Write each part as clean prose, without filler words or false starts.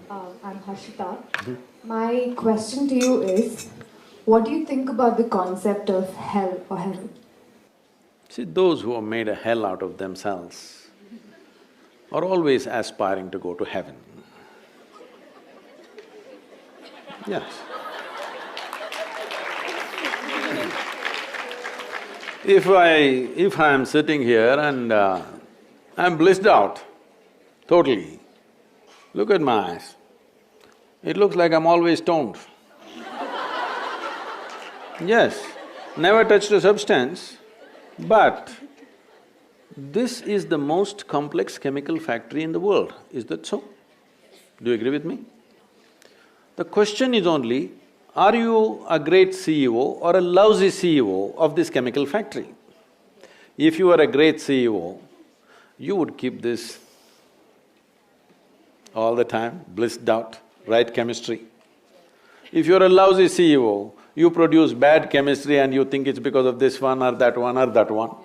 I'm Harshita. My question to you is, what do you think about the concept of hell or heaven? See, those who have made a hell out of themselves are always aspiring to go to heaven. Yes. If I am sitting here and I'm blissed out totally, look at my eyes. It looks like I'm always stoned. Yes, never touched a substance, but this is the most complex chemical factory in the world. Is that so? Do you agree with me? The question is only, are you a great CEO or a lousy CEO of this chemical factory? If you are a great CEO, you would keep this all the time, blissed out, right chemistry. If you're a lousy CEO, you produce bad chemistry and you think it's because of this one or that one or that one.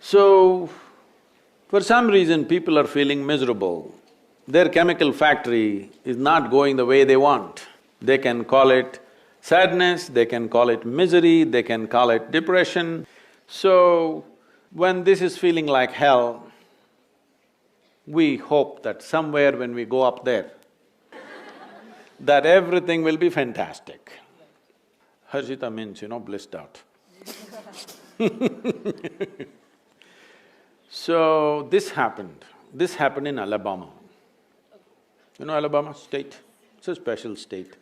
So, for some reason people are feeling miserable. Their chemical factory is not going the way they want. They can call it sadness, they can call it misery, they can call it depression. So, when this is feeling like hell, we hope that somewhere when we go up there, that everything will be fantastic. Harshita means, blissed out. So, this happened in Alabama. You know Alabama state? It's a special state.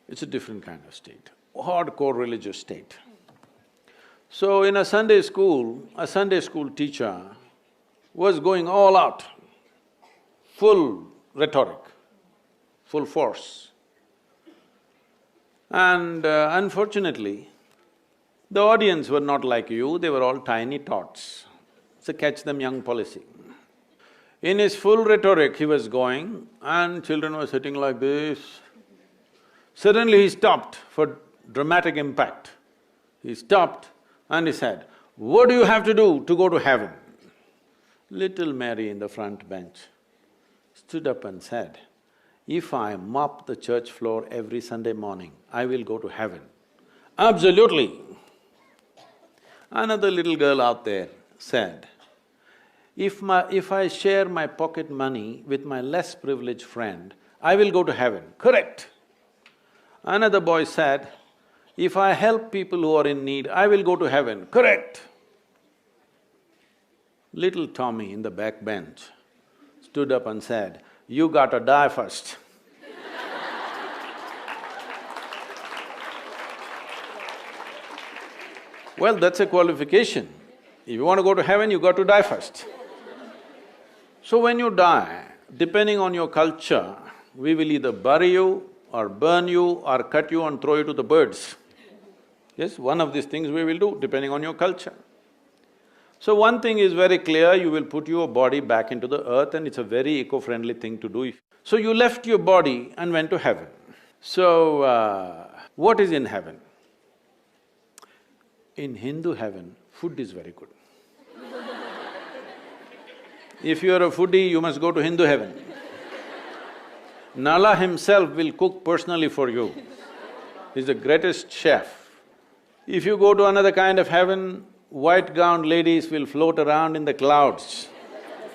It's a different kind of state, hardcore religious state. So in a Sunday school teacher was going all out, full rhetoric, full force. And unfortunately, the audience were not like you, they were all tiny tots. It's a catch them young policy. In his full rhetoric, he was going and children were sitting like this. Suddenly he stopped for dramatic impact. He stopped and he said, "What do you have to do to go to heaven?" Little Mary in the front bench stood up and said, "If I mop the church floor every Sunday morning, I will go to heaven." Absolutely. Another little girl out there said, if I share my pocket money with my less privileged friend, I will go to heaven. Correct. Another boy said, if I help people who are in need, I will go to heaven. Correct. Little Tommy in the back bench stood up and said, "You gotta die first." Well, that's a qualification. If you want to go to heaven, you got to die first. So when you die, depending on your culture, we will either bury you or burn you or cut you and throw you to the birds. Yes, one of these things we will do, depending on your culture. So one thing is very clear, you will put your body back into the earth and it's a very eco-friendly thing to do. So you left your body and went to heaven. So, what is in heaven? In Hindu heaven, food is very good. If you are a foodie, you must go to Hindu heaven. Nala himself will cook personally for you. He's the greatest chef. If you go to another kind of heaven, white-gowned ladies will float around in the clouds.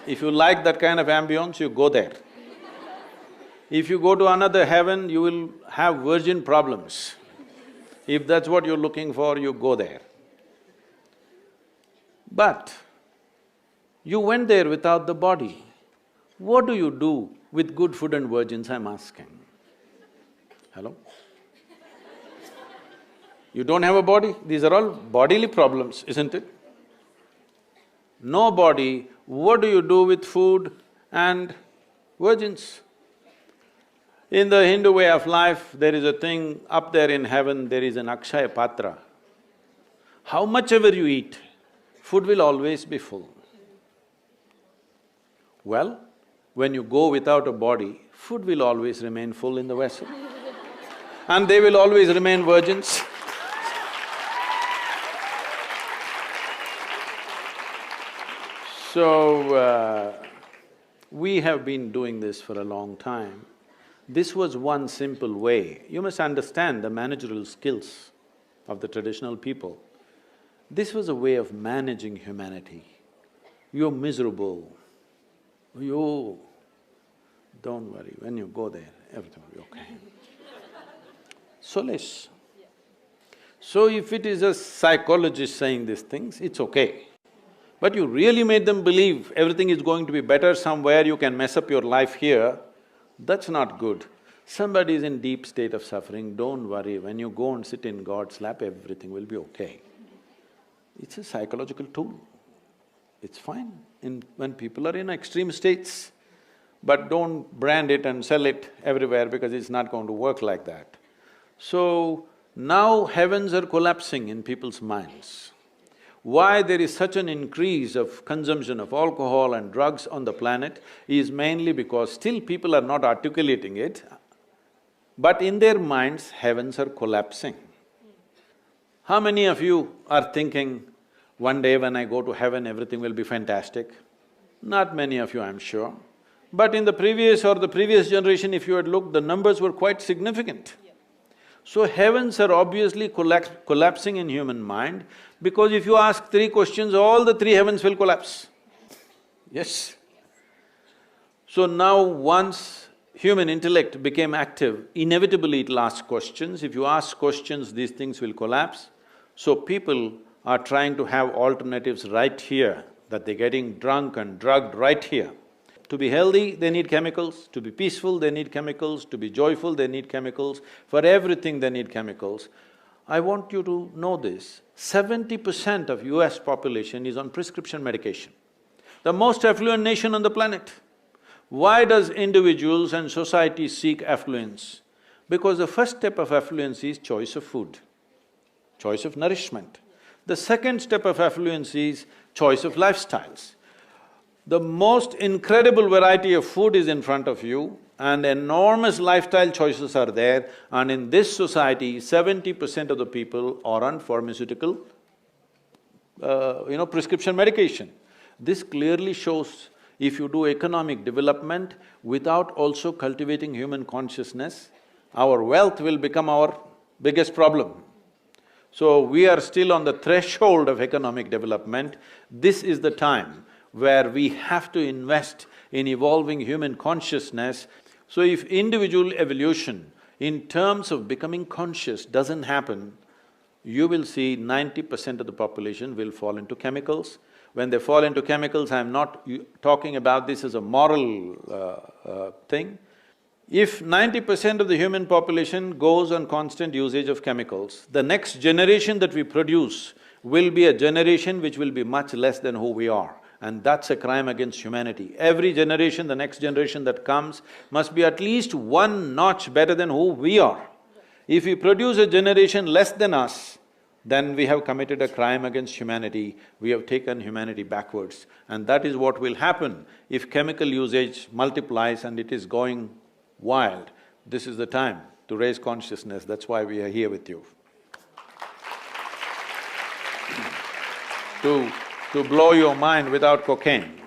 If you like that kind of ambience, you go there. If you go to another heaven, you will have virgin problems. If that's what you're looking for, you go there. But you went there without the body. What do you do with good food and virgins, I'm asking? Hello? You don't have a body, these are all bodily problems, isn't it? No body, what do you do with food and virgins? In the Hindu way of life, there is a thing, up there in heaven, there is an Akshaya Patra. How much ever you eat, food will always be full. Well, when you go without a body, food will always remain full in the vessel. And they will always remain virgins. So, We have been doing this for a long time. This was one simple way. You must understand the managerial skills of the traditional people. This was a way of managing humanity. You're miserable, don't worry, when you go there, everything will be okay. Solace. So if it is a psychologist saying these things, it's okay. But you really made them believe everything is going to be better somewhere, you can mess up your life here, that's not good. Somebody is in deep state of suffering, don't worry, when you go and sit in God's lap, everything will be okay. It's a psychological tool. It's fine when people are in extreme states, but don't brand it and sell it everywhere because it's not going to work like that. So, now heavens are collapsing in people's minds. Why there is such an increase of consumption of alcohol and drugs on the planet is mainly because still people are not articulating it, but in their minds, heavens are collapsing. How many of you are thinking, one day when I go to heaven, everything will be fantastic? Not many of you, I'm sure. But in the previous generation, if you had looked, the numbers were quite significant. So heavens are obviously collapsing in human mind, because if you ask three questions, all the three heavens will collapse. Yes. So now once human intellect became active, inevitably it'll ask questions. If you ask questions, these things will collapse. So people are trying to have alternatives right here, that they're getting drunk and drugged right here. To be healthy, they need chemicals. To be peaceful, they need chemicals. To be joyful, they need chemicals. For everything, they need chemicals. I want you to know this, 70% of US population is on prescription medication. The most affluent nation on the planet. Why does individuals and society seek affluence? Because the first step of affluence is choice of food, choice of nourishment. The second step of affluence is choice of lifestyles. The most incredible variety of food is in front of you and enormous lifestyle choices are there, and in this society, 70% of the people are on pharmaceutical, prescription medication. This clearly shows if you do economic development without also cultivating human consciousness, our wealth will become our biggest problem. So we are still on the threshold of economic development. This is the time where we have to invest in evolving human consciousness. So if individual evolution in terms of becoming conscious doesn't happen, you will see 90% of the population will fall into chemicals. When they fall into chemicals, I'm not talking about this as a moral thing. If 90% of the human population goes on constant usage of chemicals, the next generation that we produce will be a generation which will be much less than who we are. And that's a crime against humanity. Every generation, the next generation that comes, must be at least one notch better than who we are. If we produce a generation less than us, then we have committed a crime against humanity, we have taken humanity backwards. And that is what will happen if chemical usage multiplies and it is going wild. This is the time to raise consciousness, that's why we are here with you. To blow your mind without cocaine.